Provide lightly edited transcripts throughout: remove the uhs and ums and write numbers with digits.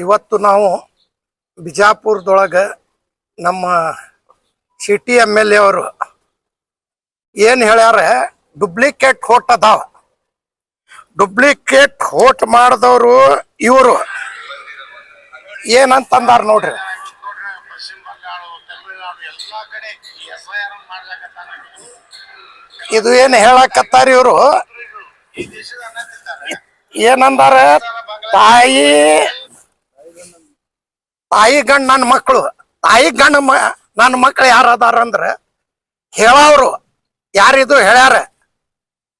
ಇವತ್ತು ನಾವು ಬಿಜಾಪುರದೊಳಗೆ ನಮ್ಮ ಸಿಟಿ MLA ಅವರು ಏನು ಹೇಳ್ಯಾರ, ಡುಪ್ಲಿಕೇಟ್ ಹೋಟ್ ಅದಾವ. ಡುಪ್ಲಿಕೇಟ್ ಹೋಟ್ ಮಾಡಿದವರು ಇವರು ಏನಂತಂದಾರ ನೋಡ್ರಿ. ಇದು ಏನು ಹೇಳಕತ್ತಾರ ಇವರು, ಏನಂದಾರ, ತಾಯಿ ಗಂಡ ನನ್ನ ಮಕ್ಕಳು, ತಾಯಿ ಗಂಡ ನನ್ನ ಮಕ್ಕಳು ಯಾರದಾರ ಅಂದ್ರೆ ಹೇಳವ್ರು ಯಾರಿದು ಹೇಳ್ಯಾರ,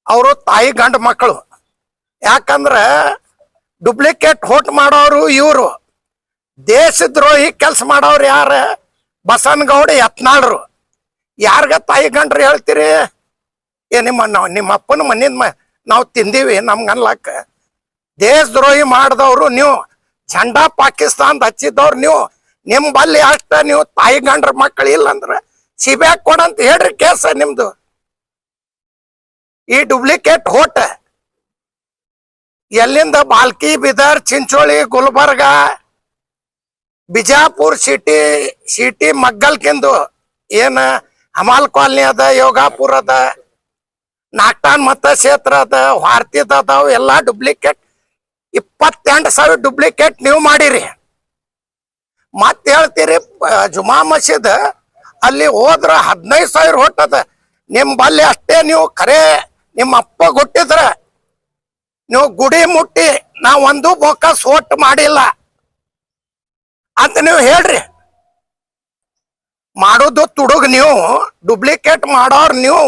ಅವರು ತಾಯಿ ಗಂಡ ಮಕ್ಕಳು. ಯಾಕಂದ್ರೆ ಡುಪ್ಲಿಕೇಟ್ ಹೋಟ್ ಮಾಡೋರು ಇವರು. ದೇಶದ್ರೋಹಿ ಕೆಲಸ ಮಾಡೋರು ಯಾರ? ಬಸನಗೌಡ ಯತ್ನಾಳ್ರು. ಯಾರ್ಗ ತಾಯಿ ಗಂಡ್ರು ಹೇಳ್ತೀರಿ? ನಿಮ್ಮ ಅಪ್ಪನ ಮನಿಂದ ನಾವು ತಿಂದೀವಿ ನಮ್ಗೆ ಅನ್ಲಕ್ಕ. ದೇಶದ್ರೋಹಿ ಮಾಡಿದವರು ನೀವು, ಝಂಡಾ ಪಾಕಿಸ್ತಾನದ ಹಚ್ಚಿದವ್ರು ನೀವು. ನಿಮ್ಮ ಬಲ್ಲಿ ಅಷ್ಟ ನೀವು ತಾಯಿ ಗಂಡ್ರ ಮಕ್ಕಳು ಇಲ್ಲ ಅಂದ್ರೆ ಸಿಬಿಐ ಕೊಡಂತ ಹೇಳ್ರಿ ಕೇಸ ನಿಮ್ದು. ಈ ಡುಪ್ಲಿಕೇಟ್ ಹೋಟ್ ಎಲ್ಲಿಂದ? ಬಾಲ್ಕಿ, ಬೀದರ್, ಚಿಂಚೋಳಿ, ಗುಲ್ಬರ್ಗ, ಬಿಜಾಪುರ್ ಸಿಟಿ ಮಗ್ಗಲ್ಕಿಂದು ಏನ ಹಮಾಲ್ ಕಾಲನಿ ಅದ, ಯೋಗಾಪುರ ಅದ, ನಾಕ್ಟಾನ್ ಮತಕ್ಷೇತ್ರ ಅದ, ವಾರ್ತಿದ ಅದಾವ. ಎಲ್ಲಾ ಡುಪ್ಲಿಕೇಟ್ 28,000 ಡುಪ್ಲಿಕೇಟ್ ನೀವು ಮಾಡಿರಿ. ಮತ್ತೆ ಹೇಳ್ತೀರಿ ಜುಮಾ ಮಸೀದ್ ಅಲ್ಲಿ ಹೋದ್ರ 15,000 ಹೋಟ್ ಅದ. ನಿಮ್ ಬಲ್ಲಿ ಅಷ್ಟೇ. ನೀವು ಖರೆ ನಿಮ್ಮ ಅಪ್ಪ ಕೊಟ್ಟಿದ್ರ ನೀವು ಗುಡಿ ಮುಟ್ಟಿ ನಾ ಒಂದು ಬೋಕಸ್ ಹೋಟ್ ಮಾಡಿಲ್ಲ ಅಂತ ನೀವು ಹೇಳ್ರಿ. ಮಾಡೋದು ತುಡುಗ್ ನೀವು, ಡುಪ್ಲಿಕೇಟ್ ಮಾಡೋರ್ ನೀವು.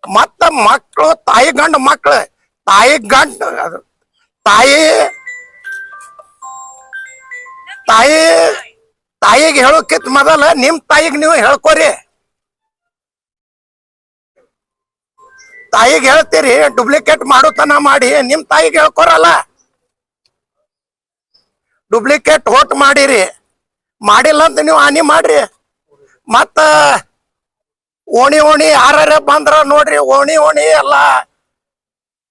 ಮತ್ತ ಮಕ್ಕಳು, ತಾಯಿ ಗಂಡ ಮಕ್ಕಳು, ತಾಯಿಗೆ ಹೇಳೋಕಿತ್ ಮೊದಲ ನಿಮ್ ತಾಯಿಗೆ ನೀವು ಹೇಳ್ಕೊರಿ. ತಾಯಿಗೆ ಹೇಳ್ತೀರಿ ಡುಪ್ಲಿಕೇಟ್ ಮಾಡೋತನ ಮಾಡಿ, ನಿಮ್ ತಾಯಿಗೆ ಹೇಳ್ಕೊರಲ್ಲ. ಡುಪ್ಲಿಕೇಟ್ ಹೋಟ್ ಮಾಡಿರಿ, ಮಾಡಿಲ್ಲ ಅಂತ ನೀವು ಹಾನಿ ಮಾಡ್ರಿ. ಮತ್ತ ಓಣಿ ಯಾರ ಬಂದ್ರ ನೋಡ್ರಿ, ಓಣಿ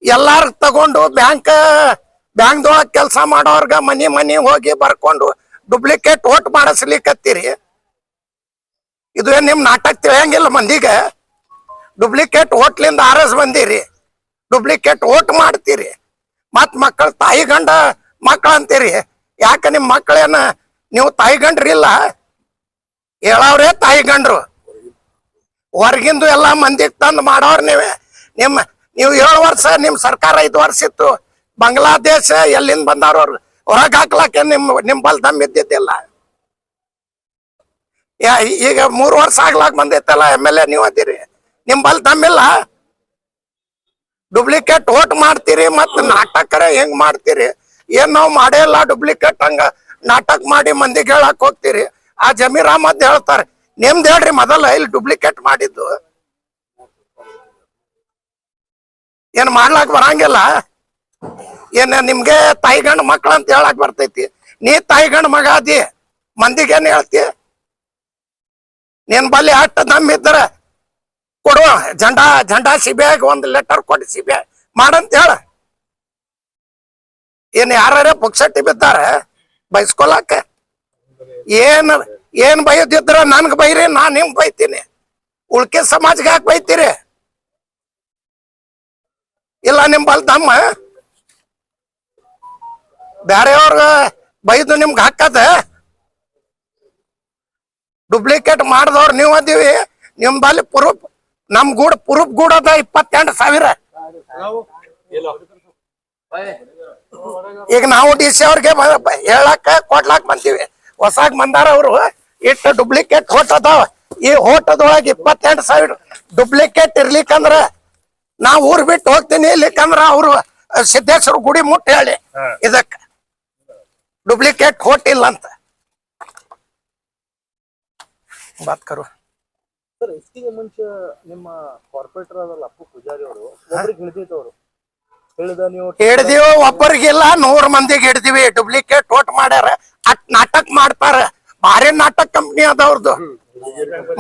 ಎಲ್ಲಾರು ತಗೊಂಡು ಬ್ಯಾಂಕ್ದೊಳಗ ಕೆಲಸ ಮಾಡೋರ್ಗ ಮನಿ ಹೋಗಿ ಬರ್ಕೊಂಡು ಡುಪ್ಲಿಕೇಟ್ ಹೋಟ್ ಮಾಡಿಸ್ಲಿಕ್ಕತ್ತೀರಿ. ಇದು ಏನ್ ನಿಮ್ ನಾಟಕ ತಿಳಿಯಂಗಿಲ್ಲ ಮಂದಿಗೆ? ಡುಪ್ಲಿಕೇಟ್ ಹೋಟ್ಲಿಂದ ಆರಸ್ ಬಂದಿರಿ, ಡುಪ್ಲಿಕೇಟ್ ಹೋಟ್ ಮಾಡ್ತೀರಿ. ಮತ್ ಮಕ್ಕಳು ತಾಯಿ ಗಂಡ ಮಕ್ಕಳು ಅಂತೀರಿ. ಯಾಕೆ ನಿಮ್ಮ ಮಕ್ಕಳೇನ ನೀವು ತಾಯಿ ಗಂಡ್ರಿಲ್ಲ? ಹೇಳವ್ರೆ ತಾಯಿ ಗಂಡ್ರು. ಹೊರಗಿಂದು ಎಲ್ಲಾ ಮಂದಿಗೆ ತಂದು ಮಾಡೋರ್ ನೀವೇ. ನೀವು 7 ವರ್ಷ, ನಿಮ್ ಸರ್ಕಾರ 5 ವರ್ಷ ಇತ್ತು. ಬಾಂಗ್ಲಾದೇಶ ಎಲ್ಲಿಂದ ಬಂದವ್ರು ಹೊರಗೆ ಹಾಕ್ಲಕ್ಕೆ ನಿಮ್ ಬಲ್ ದಮ್ ಇದ್ದಿದ್ದಿಲ್ಲ. ಈಗ 3 ವರ್ಷ ಆಗ್ಲಾಕ್ ಬಂದೈತಲ್ಲ MLA ನೀವು ಅದಿರಿ, ನಿಮ್ ಬಲ್ ದಮ್ಮಿಲ್ಲ. ಡುಪ್ಲಿಕೇಟ್ ಹೋಟ್ ಮಾಡ್ತೀರಿ, ಮತ್ ನಾಟಕರ ಹೆಂಗ್ ಮಾಡ್ತೀರಿ? ಏನ್ ನಾವು ಮಾಡೇ ಇಲ್ಲ ಡುಪ್ಲಿಕೇಟ್, ಹಂಗ ನಾಟಕ ಮಾಡಿ ಮಂದಿಗೆ ಹೇಳಕ್ ಹೋಗ್ತೀರಿ. ಆ ಜಮೀರ್ ಅಹಮದ್ ಹೇಳ್ತಾರೆ, ನಿಮ್ದು ಹೇಳ್ರಿ ಮೊದಲ ಇಲ್ಲಿ ಡುಪ್ಲಿಕೇಟ್ ಮಾಡಿದ್ದು. ಏನ್ ಮಾಡ್ಲಾಕ್ ಬರಂಗಿಲ್ಲ? ಏನ ನಿಮ್ಗೆ ತಾಯಿ ಗಂಡ ಮಕ್ಳ ಅಂತ ಹೇಳಕ್ ಬರ್ತೈತಿ? ನೀ ತಾಯಿ ಗಂಡ ಮಗ ಅದಿ, ಮಂದಿಗೇನ್ ಹೇಳ್ತಿ? ನಿನ್ ಬಲ್ಲಿ ಅಟ್ಟ ದಮ್ ಇದ್ರ ಕೊಡುವ, ಜಂಡಾ CBI ಒಂದು ಲೆಟರ್ ಕೊಟ್ಟು CBI ಮಾಡಂತ ಹೇಳ. ಏನ್ ಯಾರ ಪುಕ್ಸಟ್ಟಿ ಬಿದ್ದಾರ ಬೈಸ್ಕೊಳಕ? ಏನ್ ಬೈದಿದ್ರ ನನ್ಗೆ ಬೈರಿ, ನಾ ನಿಮ್ಗೆ ಬೈತೀನಿ. ಉಳ್ಕೆ ಸಮಾಜಕ್ಕೆ ಯಾಕೆ ಬೈತೀರಿ? ಇಲ್ಲ ನಿಮ್ ಬಲ್ ದಮ್ಮ ಬ್ಯಾರೆಯವ್ರ ಬೈದು ನಿಮ್ಗೆ ಹಾಕದ? ಡುಪ್ಲಿಕೇಟ್ ಮಾಡಿದವ್ರು ನೀವು ಅದೀವಿ. ನಿಮ್ ಬಲ್ಲಿ ಪ್ರೂಫ್, ನಮ್ ಪ್ರೂಫ್ ಗೂಡದ 28,000. ಈಗ ನಾವು DC ಅವ್ರಿಗೆ ಹೇಳಕ್ಕ ಕೊಡ್ಲಾಕ್ ಬಂತೀವಿ. ಹೊಸಾಗ್ ಬಂದಾರ ಅವರು, ಇಟ್ಟು ಡುಪ್ಲಿಕೇಟ್ ಹೋಟ್ ಅದಾವ. ಈ ಹೋಟದೊಳಗೆ 28,000 ಡುಪ್ಲಿಕೇಟ್ ಇರ್ಲಿಕ್ಕಂದ್ರ ನಾ ಊರ್ ಬಿಟ್ಟು ಹೋಗ್ತೀನಿ. ಇರ್ಲಿಕ್ಕಂದ್ರ ಅವ್ರು ಸಿದ್ದೇಶ್ವರ ಗುಡಿ ಮುಟ್ಟಿ ಹೇಳಿ ಇದಕ್ಕ ಡುಪ್ಲಿಕೇಟ್ ಹೋಟ್ ಇಲ್ಲ ಅಂತ. ಬಾತ್ ಕರು ಸರ್, ಇಷ್ಟಿಗೆ ಮುಂಚೆ ನಿಮ್ಮ ಕಾರ್ಪೊರೇಟರ್ ಅದಲ್ಲ ಅಪ್ಪು ಪೂಜಾರಿ ಅವರು ಒಬ್ರಿಗೆ ಹಿಡಿದಿದ್ದವರು ಹಿಡ್ದೀವಿ, ಒಬ್ಬರಿಗಿಲ್ಲ 100 ಮಂದಿಗೆ ಹಿಡ್ದಿವಿ. ಡುಪ್ಲಿಕೇಟ್ ಹೋಟ್ ಮಾಡ್ಯಾರ, ಅಟ್ ನಾಟಕ ಮಾಡ್ತಾರ. ಭಾರಿ ನಾಟಕ ಕಂಪ್ನಿ ಅದವ್ರದ್ದು.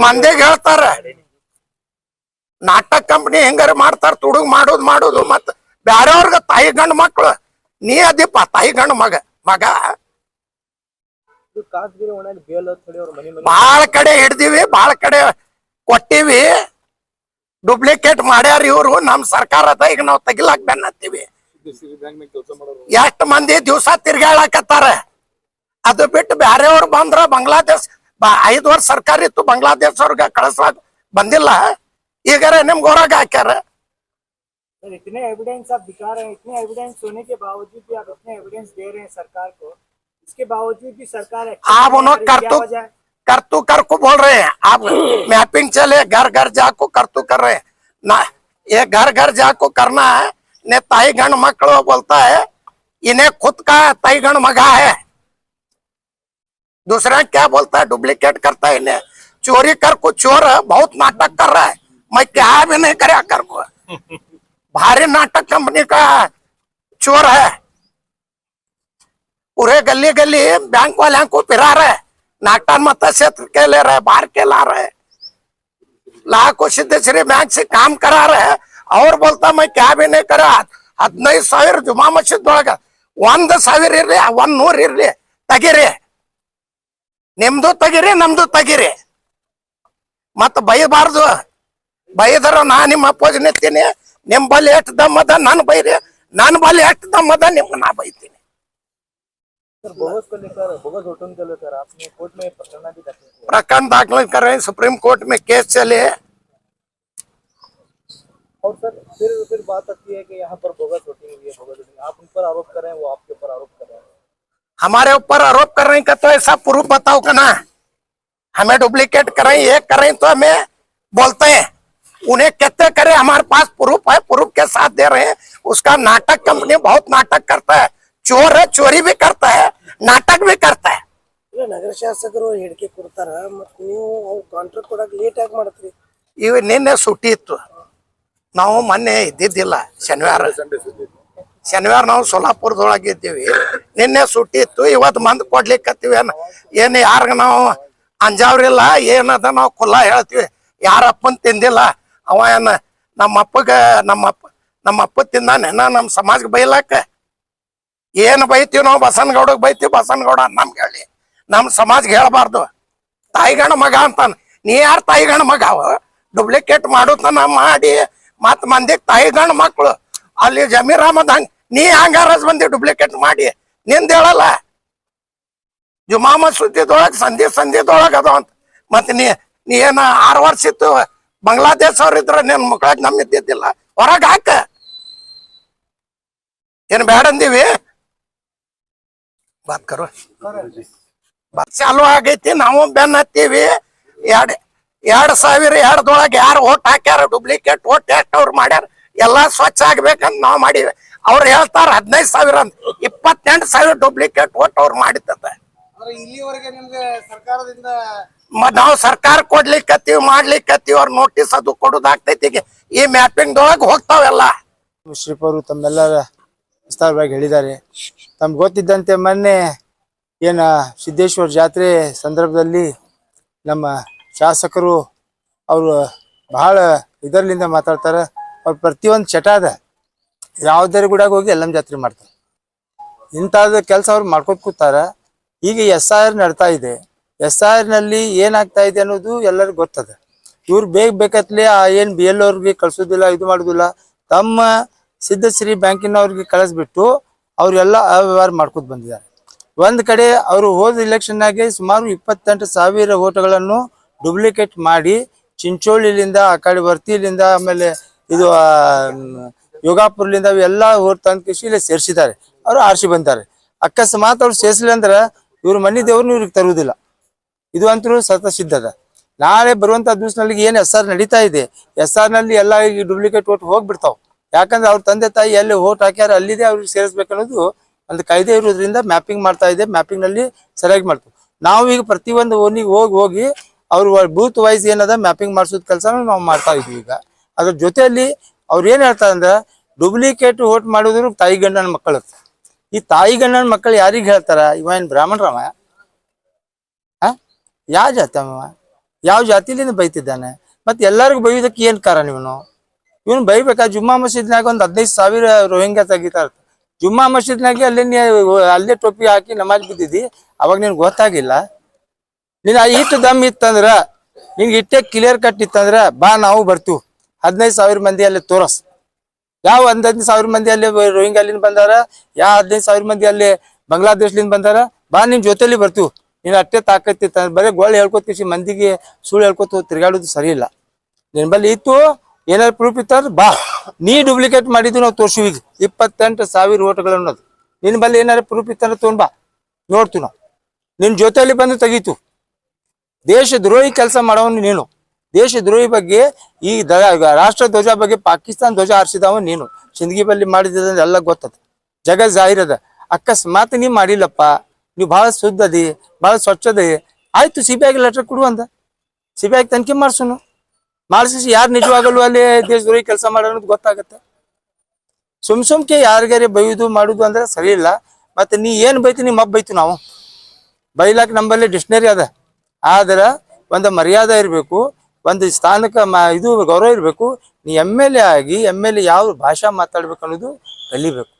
ಮಂದಿಗೆ ಹೇಳ್ತಾರ ನಾಟಕ ಕಂಪ್ನಿ ಹೆಂಗಾರ ಮಾಡ್ತಾರ, ತುಡುಗ್ ಮಾಡೋದು. ಮತ್ ಬ್ಯಾರೆಯವ್ರಗ ತಾಯಿ ಗಂಡ ಮಕ್ಳು, ನೀ ಅದಿಪ್ಪ ತಾಯಿ ಗಂಡ ಮಗ ಇದು ಕಾಸಗಿರಿ ಒಣಗಿ ಬೇಲ್ ಅಂತ ಹೇಳಿ ಅವ್ರ ಮನೆ ಮನೆ ಬಾಳ ಕಡೆ ಹಿಡ್ದಿವಿ, ಬಾಳ ಕಡೆ ಕೊಟ್ಟಿವಿ. ಡೂಪ್ಲಿಕೇಟ್ ಮಾಡ್ಯಾರ ಇವ್ರು. ನಮ್ ಸರ್ಕಾರದ ಈಗ ನಾವ್ ತೆಗಿಲಾಕ್ ಬೆನ್ನತ್ತೀವಿ. ಎಷ್ಟ್ ಮಂದಿ ದಿವ್ಸ ತಿರ್ಗಾಳಕತ್ತಾರ. ಅದು ಬಿಟ್ಟು ಬ್ಯಾರೆಯವ್ರು ಬಂದ್ರ ಬಾಂಗ್ಲಾದೇಶ್ 5 ವರ್ಷ ಸರ್ಕಾರ ಇತ್ತು, ಬಾಂಗ್ಲಾದೇಶ್ ಅವ್ರಿಗೆ ಕಳ್ಸಾಕ್ ಬಂದಿಲ್ಲ. ಈಗಾರ ನಿಮ್ಗೆ ಹೊರಗೆ ಹಾಕ್ಯಾರ. सर इतने एविडेंस आप दिखा रहे हैं, इतने एविडेंस होने के बावजूद भी आप इतने एविडेंस दे रहे हैं सरकार को, इसके बावजूद भी सरकार आप उन्होंने करतू करकू बोल रहे हैं। आप मैपिंग चले घर घर जाको करतू कर रहे हैं ना। ये घर घर जाको करना है। ने ताई गण मकड़ो बोलता है, इन्हें खुद का ताई गण मगा है। दूसरा क्या बोलता है, डुप्लीकेट करता है। इन्हें चोरी कर को चोर है, बहुत नाटक कर रहा है। मैं क्या भी नहीं करया कर को, भारी नाटक कंपनी का चोर है। पूरे गली गली बैंक वाले को फिरा रहे, नाटन मत क्षेत्र के ले रहे, बाहर के ला रहे, लाखों सिद्धेश्वरी बैंक से काम करा रहे। और बोलता मैं क्या भी नहीं करा। 15,000 जुमा मस्जिद ಒಳಗ 1,000 ಇರ್ಲಿ, 100 ಇರ್ಲಿ, ತೆಗಿರಿ. ನಿಮ್ದು ತೆಗಿರಿ, ನಮ್ದು ತೆಗಿರಿ. ಮತ್ತ ಬೈಬಾರ್ದು. ಬೈದ್ರ ನಾ ನಿಮ್ಮ ಅಪ್ಪೋಜ್ ನಿಂತೀನಿ. ನಿಮ್ ಬಲ್ಲಿ ಎಷ್ಟು ದಮ್ಮದ ನನ್ ಬೈರಿ, ನನ್ ಬಲ್ಲಿ ಎಷ್ಟು ದಮ್ಮದ ನಿಮ್ಗೆ ನಾ ಬೈತೀನಿ. सर बोगस को लेकर, बोगस वोटों को लेकर आपने कोर्ट में प्रकरण भी दाखिल किया। प्रकरण दाखिल कर रहे हैं, सुप्रीम कोर्ट में केस चले। और सर फिर बात आती है कि यहाँ पर बोगस वोटिंग हुई है, बोगस वोटिंग आप उन पर आरोप कर रहे हैं, वो आपके ऊपर आरोप कर रहे हैं। हमारे ऊपर आरोप कर रहे हैं का तो ऐसा प्रूफ बताओ का ना। हमें डुप्लीकेट कर रहे हैं, ये कर रहे हैं तो हमें बोलते हैं। उन्हें कहते करे हमारे पास प्रूफ है, प्रूफ के साथ दे रहे हैं। उसका नाटक कंपनी बहुत नाटक करता है। चोर है, चोरी भी करता है, नाटक भी करता है। ನಗರ ಶಾಸಕರು ಹೇಳಿಕೆ ಕೊಡ್ತಾರ, ಮತ್ ನೀವು ಕಾಂಟ್ರಾಕ್ಟ್ ಕೊಡಕ್ ಲೇಟ್ ಆಗಿ ಮಾಡ್ತೀರಿ. ಇವ್ ನಿನ್ನೆ ಸುಟ್ಟಿ ಇತ್ತು, ನಾವು ಮೊನ್ನೆ ಇದ್ದಿದ್ದಿಲ್ಲ. ಶನಿವಾರ ನಾವು ಸೋಲಾಪುರದೊಳಗೆ ಇದ್ದೀವಿ. ನಿನ್ನೆ ಸುಟ್ಟಿ ಇತ್ತು, ಇವತ್ತು ಮಂದ್ ಕೊಡ್ಲಿಕ್ಕತ್ತೀವಿ. ಏನ್ ಯಾರಿಗ ನಾವು ಅಂಜಾವ್ರಿಲ್ಲ, ಏನದ ನಾವು ಖುಲ್ಲಾ ಹೇಳ್ತೀವಿ. ಯಾರಪ್ಪನ್ ತಿಂದಿಲ್ಲ. ಅವ ಏನ ನಮ್ಮಪ್ಪ ತಿಂದಾನೇನ ನಮ್ಮ ಸಮಾಜಕ್ಕೆ ಬೈಲಾಕ? ಏನ್ ಬೈತೀವಿ ನಾವು? ಬಸನಗೌಡಗ್ ಬೈತೀವಿ, ಬಸನಗೌಡ ನಮ್ಗೆ ಹೇಳಿ. ನಮ್ ಸಮಾಜ್ಗೆ ಹೇಳ್ಬಾರ್ದು. ತಾಯಿಗಣ ಮಗ ಅಂತಾನ. ನೀ ಯಾರ ತಾಯಿಗಣ ಮಗ? ಡೂಪ್ಲಿಕೇಟ್ ಮಾಡುತ್ತಾನ ಮಾಡಿ ಮತ್ ಮಂದಿಗೆ ತಾಯಿಗಣ ಮಕ್ಳು ಅಲ್ಲಿ ಜಮೀರ್ ಅಹಮದ್ ಹಂಗ ನೀ ಹಂಗಾರಸ್ ಬಂದಿ ಡೂಪ್ಲಿಕೇಟ್ ಮಾಡಿ ನಿಂದ ಹೇಳಲ್ಲ. ಜುಮಾ ಮಸೂದಿದೊಳಗ ಸಂಧಿದೊಳಗ ಅದ ಅಂತ. ಮತ್ ನೀ ಏನ 6 ವರ್ಷ ಇತ್ತು ಬಾಂಗ್ಲಾದೇಶ್ ಅವ್ರ ಇದ್ರ ನಿನ್ ಮಕ್ಕಳಾಗ ನಮ್ ಇದ್ದಿದ್ದಿಲ್ಲ. ಹೊರಗ ಹಾಕ. ಏನ್ ಬೇಡ ಅಂದಿವಿ? ಬಾತ್ ಕರು ಬಸ್ ಚಾಲು ಆಗೈತಿ, ನಾವು ಬೆನ್ ಹತ್ತೀವಿ. 2002 ಯಾರು ಓಟ್ ಹಾಕ್ಯಾರ, ಡೂಪ್ಲಿಕೇಟ್ ಓಟ್ ಎಷ್ಟು ಅವ್ರು ಮಾಡ್ಯಾರ, ಎಲ್ಲಾ ಸ್ವಚ್ಛ ಆಗ್ಬೇಕಂತ ನಾವ್ ಮಾಡಿವಿ. ಅವ್ರು ಹೇಳ್ತಾರ 15,000 ಅಂತ. 28,000 ಡೂಪ್ಲಿಕೇಟ್ ಓಟ್ ಅವ್ರು ಮಾಡಿದ್ದ. ಇಲ್ಲಿವರೆಗೆ ನಿಮ್ಗೆ ಸರ್ಕಾರದಿಂದ ನಾವು ಸರ್ಕಾರ ಕೊಡ್ಲಿಕ್ಕತ್ತೀವಿ, ಮಾಡ್ಲಿಕ್ಕತ್ತೀವಿ. ಅವ್ರ ನೋಟಿಸ್ ಅದು ಕೊಡುದಾಗ್ತೈತಿ. ಈ ಮ್ಯಾಪಿಂಗ್ ದೊಳಗ ಹೋಗ್ತಾವೆಲ್ಲ. ಮುಶ್ರೀಫ್ ಅವರು ತಮ್ಮೆಲ್ಲರ ವಿಸ್ತಾರವಾಗಿ ಹೇಳಿದ್ದಾರೆ. ತಮ್ಗೆ ಗೊತ್ತಿದ್ದಂತೆ ಮೊನ್ನೆ ಏನ ಸಿದ್ದೇಶ್ವರ ಜಾತ್ರೆ ಸಂದರ್ಭದಲ್ಲಿ ನಮ್ಮ ಶಾಸಕರು ಅವರು ಬಹಳ ಇದರ್ಲಿಂದ ಮಾತಾಡ್ತಾರೆ. ಅವ್ರು ಪ್ರತಿಯೊಂದು ಚಟ ಅದ, ಯಾವುದೇ ಕೂಡ ಹೋಗಿ ಎಲ್ಲಮ್ಮ ಜಾತ್ರೆ ಮಾಡ್ತಾರೆ. ಇಂಥದ್ದು ಕೆಲಸ ಅವ್ರು ಮಾಡ್ಕೊತ ಕೂತಾರ. ಈಗ SIR ನಡ್ತಾ ಇದೆ. SIR ನಲ್ಲಿ ಏನಾಗ್ತಾ ಇದೆ ಅನ್ನೋದು ಎಲ್ಲರಿಗೂ ಗೊತ್ತದ. ಇವ್ರು ಬೇಕತ್ಲೆ ಏನ್ BL ಅವ್ರಿಗೆ ಕಳ್ಸೋದಿಲ್ಲ, ಇದು ಮಾಡೋದಿಲ್ಲ. ತಮ್ಮ ಸಿದ್ಧಶ್ರೀ ಬ್ಯಾಂಕಿನವ್ರಿಗೆ ಕಳಿಸ್ಬಿಟ್ಟು ಅವ್ರೆಲ್ಲ ಅವ್ಯವಹಾರ ಮಾಡ್ಕೊತ ಬಂದಿದ್ದಾರೆ. ಒಂದ್ ಕಡೆ ಅವರು ಹೋದ ಇಲೆಕ್ಷನ್ನಾಗೆ ಸುಮಾರು 28,000 ಓಟ್ಗಳನ್ನು ಡೂಪ್ಲಿಕೇಟ್ ಮಾಡಿ ಚಿಂಚೋಳಿಲಿಂದ ಆ ಕಡೆ ವರ್ತಿಲಿಂದ ಆಮೇಲೆ ಇದು ಯೋಗಾಪುರ್ಲಿಂದ ಅವೆಲ್ಲ ಓಟ್ ತಂದು ಕೃಷಿ ಇಲ್ಲಿ ಸೇರಿಸಿದ್ದಾರೆ. ಅವರು ಆರ್ಸಿ ಬಂದಿದ್ದಾರೆ. ಅಕಸ್ಮಾತ್ ಅವ್ರು ಸೇರಿಸಲಿ ಅಂದ್ರೆ ಇವ್ರ ಮನೆ ದೇವ್ರನ್ನ ಇವ್ರಿಗೆ ತರುವುದಿಲ್ಲ. ಇದು ಅಂತೂ ಸತಸಿದ್ಧದ. ನಾಳೆ ಬರುವಂತ ದಿವಸನಲ್ಲಿ ಏನ್ SR ನಡೀತಾ ಇದೆ, SR ನಲ್ಲಿ ಎಲ್ಲ ಈಗ ಡೂಪ್ಲಿಕೇಟ್ ಓಟ್ ಹೋಗ್ಬಿಡ್ತಾವ್. ಯಾಕಂದ್ರೆ ಅವ್ರ ತಂದೆ ತಾಯಿ ಎಲ್ಲಿ ಓಟ್ ಹಾಕ್ಯಾರ ಅಲ್ಲಿದೆ ಅವ್ರಿಗೆ ಸೇರಿಸ್ಬೇಕನ್ನೋದು ಒಂದು ಕಾಯ್ದೆ ಇರೋದ್ರಿಂದ ಮ್ಯಾಪಿಂಗ್ ಮಾಡ್ತಾ ಇದೆ. ಮ್ಯಾಪಿಂಗ್ ನಲ್ಲಿ ಸರಿಯಾಗಿ ಮಾಡ್ತೀವಿ ನಾವು. ಈಗ ಪ್ರತಿಯೊಂದು ಓನಿಗೆ ಹೋಗಿ ಅವ್ರ ಬೂತ್ ವೈಸ್ ಏನದ ಮ್ಯಾಪಿಂಗ್ ಮಾಡಿಸೋದ್ ಕೆಲಸ ನಾವು ಮಾಡ್ತಾ ಇದೀವಿ. ಈಗ ಅದ್ರ ಜೊತೆಯಲ್ಲಿ ಅವ್ರು ಏನ್ ಹೇಳ್ತಾರೆ ಅಂದ್ರೆ ಡೂಪ್ಲಿಕೇಟ್ ಓಟ್ ಮಾಡೋದ್ರು ತಾಯಿ ಗಂಡನ ಮಕ್ಕಳು. ಈ ತಾಯಿ ಗಂಡನ ಮಕ್ಕಳು ಯಾರಿಗ ಹೇಳ್ತಾರ? ಇವ ಏನ್ ಬ್ರಾಹ್ಮಣರವ? ಯಾವ ಜಾತಿ ಅವ? ಯಾವ ಜಾತಿಲಿಂದ ಬೈತಿದ್ದಾನೆ? ಮತ್ತೆ ಎಲ್ಲರಿಗೂ ಬೈಯೋದಕ್ಕೆ ಏನ್ ಕಾರಣ? ಇವನು ಬೈಬೇಕಾ? ಜುಮ್ಮಾ ಮಸೀದ್ನಾಗ ಒಂದ್ 15,000 ರೋಹಿಂಗ್ಯಾ ತೆಗಿತಾರ. ಜುಮ್ಮಾ ಮಸೀದ್ನಾಗೆ ಅಲ್ಲೇ ಟೋಪಿ ಹಾಕಿ ನಮಾಜ್ ಬಿದ್ದಿದ್ದಿ, ಅವಾಗ ನಿನ್ಗೆ ಗೊತ್ತಾಗಿಲ್ಲ. ನೀನ್ ಇಟ್ಟು ದಮ್ ಇತ್ತಂದ್ರ, ನಿನ್ಗೆ ಇಟ್ಟೆ ಕ್ಲಿಯರ್ ಕಟ್ ಇತ್ತಂದ್ರ ಬಾ, ನಾವು ಬರ್ತೀವಿ. 15,000 ಮಂದಿ ಅಲ್ಲಿ ತೋರಸ್. ಯಾವ 15,000 ಮಂದಿ ಅಲ್ಲಿ ರೋಹಿಂಗ್ಯಾಲಿಂದ ಬಂದಾರ, ಯಾವ 15,000 ಮಂದಿ ಅಲ್ಲಿ ಬಾಂಗ್ಲಾದೇಶ್ಲಿಂದ ಬಂದಾರ, ಬಾ ನಿನ್ ಜೊತೆಲಿ ಬರ್ತೀವಿ. ನೀನ್ ಅಟ್ಟೆ ತಾಕತ್ತಿತ್ತ ಬರೀ ಗೋಳ್ ಹೇಳ್ಕೊತೀಸಿ ಮಂದಿಗೆ ಸುಳ್ಳು ಹೇಳ್ಕೊತ ತಿರ್ಗಾಡೋದು ಸರಿ ಇಲ್ಲ. ನಿನ್ ಬಲ್ಲಿ ಇತ್ತು ಏನಾದ್ರು ಪ್ರೂಫ್ ಇತ್ತಾರ ಬಾ, ನೀ ಡೂಪ್ಲಿಕೇಟ್ ಮಾಡಿದ್ದು ನಾವು ತೋರ್ಸಿವಿ. 28,000 ಓಟ್ಗಳು ಅನ್ನೋದು ನಿನ್ ಬಲ್ಲಿ ಏನಾದ್ರು ಪ್ರೂಫ್ ಇತ್ತಾರ ತೊಗೊಂಡ್ ಬಾ, ನೋಡ್ತೀವಿ ನಾವು. ನಿನ್ ಜೊತೆಯಲ್ಲಿ ಬಂದು ತೆಗೀತು. ದೇಶ ದ್ರೋಹಿ ಕೆಲಸ ಮಾಡೋನು ನೀನು. ದೇಶ ದ್ರೋಹಿ ಬಗ್ಗೆ ಈ ರಾಷ್ಟ್ರ ಧ್ವಜ ಬಗ್ಗೆ ಪಾಕಿಸ್ತಾನ ಧ್ವಜ ಹಾರಿಸಿದವ ನೀನು. ಸಿಂದಗಿ ಬಲ್ಲಿ ಮಾಡಿದ ಎಲ್ಲ ಗೊತ್ತದ, ಜಗತ್ ಜಾಹಿರದ. ಅಕಸ್ಮಾತ್ ನೀ ಮಾಡಿಲ್ಲಪ್ಪ, ನೀವು ಬಹಳ ಶುದ್ಧ ಅದಿ, ಬಹಳ ಸ್ವಚ್ಛದಿ, ಆಯ್ತು CBI ಲೆಟರ್ ಕೊಡು ಅಂದ. CBI ತನಿಖೆ ಮಾಡ್ಸೋನು, ಮಾಡಿಸಿ ಯಾರು ನಿಜವಾಗಲು ಅಲ್ಲಿ ದೇಶದ್ರೋಹಿ ಕೆಲಸ ಮಾಡೋದು ಗೊತ್ತಾಗತ್ತೆ. ಸುಮ್ಕೆ ಯಾರಿಗಾರಿ ಬೈಯುದು ಮಾಡುದು ಅಂದ್ರೆ ಸರಿ ಇಲ್ಲ. ಮತ್ತೆ ನೀ ಏನ್ ಬೈತಿ, ನಿಮ್ಮ ಹಬ್ಬ ಬೈತು. ನಾವು ಬೈಲಾಕ್ ನಂಬಲ್ಲಿ ಡಿಕ್ಷನರಿ ಅದ, ಆದ್ರ ಒಂದು ಮರ್ಯಾದೆ ಇರಬೇಕು, ಒಂದು ಸ್ಥಾನಕ್ಕೆ ಇದು ಗೌರವ ಇರಬೇಕು. ನೀ MLA ಆಗಿ MLA ಯಾವ ಭಾಷಾ ಮಾತಾಡ್ಬೇಕು ಅನ್ನೋದು ಕಲಿಬೇಕು.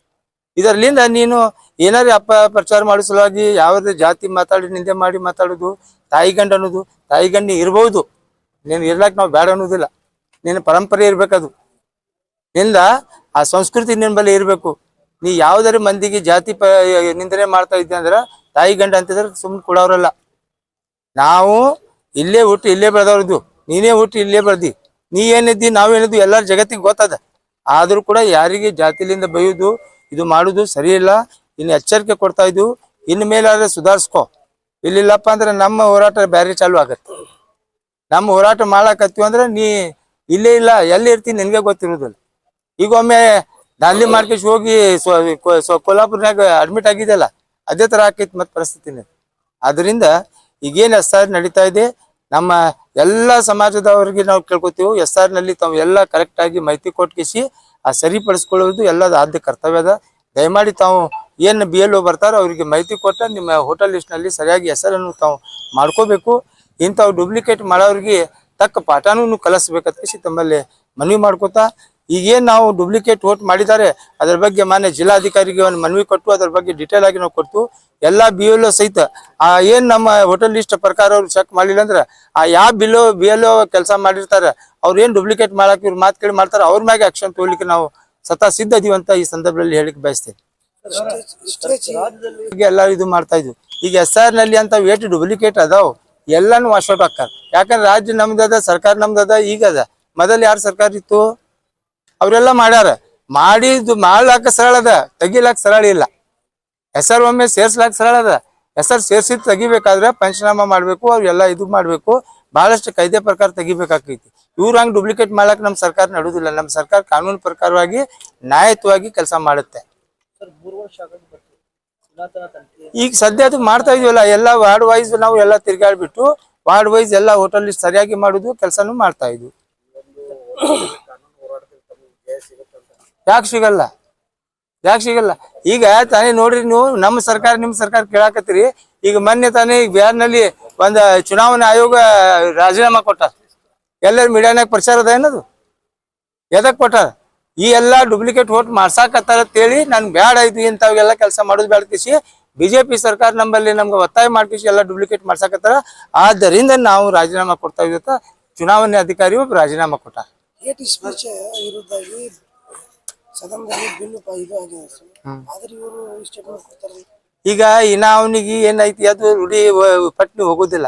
ಇದರ್ಲಿಂದ ನೀನು ಏನಾದ್ರು ಪ್ರಚಾರ ಮಾಡೋ ಸಲುವಾಗಿ ಯಾವುದೇ ಜಾತಿ ಮಾತಾಡಿ ನಿಂದೆ ಮಾಡಿ ಮಾತಾಡೋದು, ತಾಯಿ ಗಂಡ ಅನ್ನೋದು. ತಾಯಿ ಗಂಡ ಇರ್ಬೋದು, ನೀನು ಇರ್ಲಾಕ್ ನಾವು ಬೇಡ ಅನ್ನೋದಿಲ್ಲ. ನಿನ್ನ ಪರಂಪರೆ ಇರ್ಬೇಕದು. ನಿಂದ ಆ ಸಂಸ್ಕೃತಿ ನಿನ್ನ ಬಳಿ ಇರಬೇಕು. ನೀ ಯಾವ್ದಾರು ಮಂದಿಗೆ ಜಾತಿ ನಿಂದನೆ ಮಾಡ್ತಾ ಇದ್ದೆ ಅಂದ್ರೆ ತಾಯಿ ಗಂಡ ಅಂತಿದ್ರೆ ಸುಮ್ಮನೆ ಕೊಡೋರಲ್ಲ. ನಾವು ಇಲ್ಲೇ ಹುಟ್ಟಿ ಇಲ್ಲೇ ಬೆಳೆದವ್ರದ್ದು, ನೀನೇ ಹುಟ್ಟಿ ಇಲ್ಲೇ ಬೆಳ್ದಿ. ನೀ ಏನಿದ್ದಿ ನಾವೇನಿದ್ದು ಎಲ್ಲರ ಜಗತ್ತಿಗೆ ಗೊತ್ತದ. ಆದ್ರೂ ಕೂಡ ಯಾರಿಗೆ ಜಾತಿಲಿಂದ ಬೈಯುದು ಇದು ಮಾಡುದು ಸರಿ ಇಲ್ಲ. ಇನ್ನು ಎಚ್ಚರಿಕೆ ಕೊಡ್ತಾ ಇದ್ವು. ಇನ್ನು ಮೇಲಾದ್ರೆ ಸುಧಾರಿಸ್ಕೊ. ಇಲ್ಲಿಲ್ಲಪ್ಪ ಅಂದ್ರೆ ನಮ್ಮ ಹೋರಾಟ ಬೇರೆ ಚಾಲು ಆಗತ್ತೆ. ನಮ್ಮ ಹೋರಾಟ ಮಾಡಾಕತ್ತೀವಿ ಅಂದ್ರೆ ನೀ ಇಲ್ಲೇ ಇಲ್ಲ, ಎಲ್ಲಿ ಇರ್ತೀನಿ ನಿನ್ಗೆ ಗೊತ್ತಿರೋದಿಲ್ಲ. ಈಗ ಒಮ್ಮೆ ದಾಂಧಲಿ ಮಾರ್ಕೆಟ್ ಹೋಗಿ ಕೊಲ್ಲಾಪುರ್ನಾಗ ಅಡ್ಮಿಟ್ ಆಗಿದೆಯಲ್ಲ, ಅದೇ ತರ ಆಕೈತಿ ಮತ್ತೆ ಪರಿಸ್ಥಿತಿನ. ಆದ್ರಿಂದ ಈಗೇನು SR ನಡೀತಾ ಇದೆ, ನಮ್ಮ ಎಲ್ಲ ಸಮಾಜದವರಿಗೆ ನಾವು ಕೇಳ್ಕೊತೀವಿ, SR ನಲ್ಲಿ ತಾವು ಎಲ್ಲ ಕರೆಕ್ಟ್ ಆಗಿ ಮಾಹಿತಿ ಕೊಟ್ಕಿಸಿ ಆ ಸರಿಪಡಿಸ್ಕೊಳ್ಳೋದು ಎಲ್ಲದ ಆದ್ಯ ಕರ್ತವ್ಯ ಅದ. ದಯಮಾಡಿ ತಾವು ಏನು BLO ಬರ್ತಾರೋ ಅವರಿಗೆ ಮಾಹಿತಿ ಕೊಟ್ಟ ನಿಮ್ಮ ಹೋಟೆಲ್ ಲಿಸ್ಟ್ ನಲ್ಲಿ ಸರಿಯಾಗಿ ಹೆಸರನ್ನು ತಾವು ಮಾಡ್ಕೋಬೇಕು. ಇಂಥವು ಡೂಪ್ಲಿಕೇಟ್ ಮಾಡೋರಿಗೆ ತಕ್ಕ ಪಾಠನೂ ಕಲಿಸ್ಬೇಕಂತ ತಮ್ಮಲ್ಲಿ ಮನವಿ ಮಾಡ್ಕೋತಾ, ಈಗೇನು ನಾವು ಡೂಪ್ಲಿಕೇಟ್ ವೋಟ್ ಮಾಡಿದ್ದಾರೆ ಅದ್ರ ಬಗ್ಗೆ ಮಾನ್ಯ ಜಿಲ್ಲಾಧಿಕಾರಿಗೆ ಒಂದು ಮನವಿ ಕೊಟ್ಟು ಅದ್ರ ಬಗ್ಗೆ ಡೀಟೇಲ್ ಆಗಿ ನಾವು ಕೊಟ್ಟು ಎಲ್ಲ BLO ಸಹಿತ ಆ ಏನ್ ನಮ್ಮ ಹೋಟೆಲ್ ಲಿಸ್ಟ್ ಪ್ರಕಾರ ಅವ್ರು ಚೆಕ್ ಮಾಡಿಲ್ಲ ಅಂದ್ರೆ ಆ ಯಾವ BLO ಕೆಲಸ ಮಾಡಿರ್ತಾರೆ ಅವ್ರು ಏನ್ ಡೂಪ್ಲಿಕೇಟ್ ಮಾಡಕ್ ಇವ್ರು ಮಾತು ಕೇಳಿ ಮಾಡ್ತಾರೆ ಅವ್ರ ಮ್ಯಾಗೆ ಆಕ್ಷನ್ ತಗೊಳ್ಳಿಕ್ಕೆ ನಾವು ಸದಾ ಸಿದ್ಧ ಇದೀವಿ ಅಂತ ಈ ಸಂದರ್ಭದಲ್ಲಿ ಹೇಳಿಕ್ ಬಯಸ್ತೇವೆ. ಎಲ್ಲ ಇದು ಮಾಡ್ತಾ ಇದ್ವಿ. ಈಗ SR ನಲ್ಲಿ ಅಂತ ಏಟು ಡೂಪ್ಲಿಕೇಟ್ ಅದಾವ್ ಎಲ್ಲಾನು ವಾಶ್ ಔಟ್ ಹಾಕಾರ. ಯಾಕಂದ್ರೆ ರಾಜ್ಯ ನಮ್ದದ, ಸರ್ಕಾರ ನಮ್ದದ. ಈಗ ಅದ, ಮೊದಲು ಯಾರು ಸರ್ಕಾರ ಇತ್ತು ಅವರೆಲ್ಲ ಮಾಡ್ಯಾರ. ಮಾಡಿದ್ದು ಮಾಡ್ಲಾಕ ಸರಳ ಅದ, ತೆಗಿಲಾಕ ಸರಳ ಇಲ್ಲ. ಹೆಸರು ಒಮ್ಮೆ ಸೇರ್ಸ್ಲಾಕ ಸರಳ ಅದ. ಹೆಸರು ಸೇರ್ಸಿದ್ ತೆಗಿಬೇಕಾದ್ರೆ ಪಂಚನಾಮ ಮಾಡ್ಬೇಕು, ಅವ್ರೆಲ್ಲ ಇದು ಮಾಡ್ಬೇಕು, ಬಹಳಷ್ಟು ಕಾಯ್ದೆ ಪ್ರಕಾರ ತೆಗಿಬೇಕಾಗ್ತೈತಿ. ಇವ್ರು ಹಂಗೆ ಡೂಪ್ಲಿಕೇಟ್ ಮಾಡ್ಲಾಕ ನಮ್ಮ ಸರ್ಕಾರ ನಡುವುದಿಲ್ಲ. ನಮ್ಮ ಸರ್ಕಾರ ಕಾನೂನು ಪ್ರಕಾರವಾಗಿ ನ್ಯಾಯಯುತವಾಗಿ ಕೆಲಸ ಮಾಡುತ್ತೆ. ಈಗ ಸದ್ಯ ಅದು ಮಾಡ್ತಾ ಇದೀವಲ್ಲ, ಎಲ್ಲ ವಾರ್ಡ್ ವೈಸ್ ನಾವು ಎಲ್ಲ ತಿರ್ಗಾಡ್ಬಿಟ್ಟು ವಾರ್ಡ್ ವೈಸ್ ಎಲ್ಲ ಹೋಟೆಲ್ ಲಿಸ್ಟ್ ಸರಿಯಾಗಿ ಮಾಡುದು ಕೆಲಸನೂ ಮಾಡ್ತಾ ಇದ್ವಿ. ಯಾಕೆ ಸಿಗಲ್ಲ? ಈಗ ತಾನೇ ನೋಡ್ರಿ ನೀವು, ನಮ್ಮ ಸರ್ಕಾರ ನಿಮ್ ಸರ್ಕಾರ ಕೇಳಾಕತ್ತೀರಿ. ಈಗ ಮೊನ್ನೆ ತಾನೇ ಈಗ ಬಿಹಾರ್ನಲ್ಲಿ ಒಂದ್ ಚುನಾವಣಾ ಆಯೋಗ ರಾಜೀನಾಮಾ ಕೊಟ್ಟಾರ. ಎಲ್ಲರ ಮೀಡಿಯಾನಾಗ ಪ್ರಚಾರ ಅದ ಏನದು? ಎದಕ್ ಕೊಟ್ಟಾರ? ಈ ಎಲ್ಲಾ ಡೂಪ್ಲಿಕೇಟ್ ವೋಟ್ ಮಾಡ್ಸಾಕತ್ತಾರ ಅಂತೇಳಿ ನನ್ ಬ್ಯಾಡ ಐತಿ ಇಂಥವೆಲ್ಲ ಕೆಲಸ ಮಾಡೋದು ಬ್ಯಾಡ್ಕಿಸಿ BJP ಸರ್ಕಾರ ನಮ್ಮಲ್ಲಿ ನಮ್ಗೆ ಒತ್ತಾಯ ಮಾಡ್ಕಿಸಿ ಎಲ್ಲ ಡೂಪ್ಲಿಕೇಟ್ ಮಾಡ್ಸಾಕತ್ತಾರ. ಆದ್ದರಿಂದ ನಾವು ರಾಜೀನಾಮಾ ಕೊಡ್ತಾ ಇದ್ವಿ ಅಂತ ಚುನಾವಣೆ ಅಧಿಕಾರಿ ಒಬ್ಬ ರಾಜೀನಾಮಾ ಕೊಟ್ಟಾರ. ಈಗ ಇನ್ನ ಅವನಿಗೆ ಏನೈತಿ ಅದು ರೂಢಿ ಪಟ್ನಿ ಹೋಗುದಿಲ್ಲ.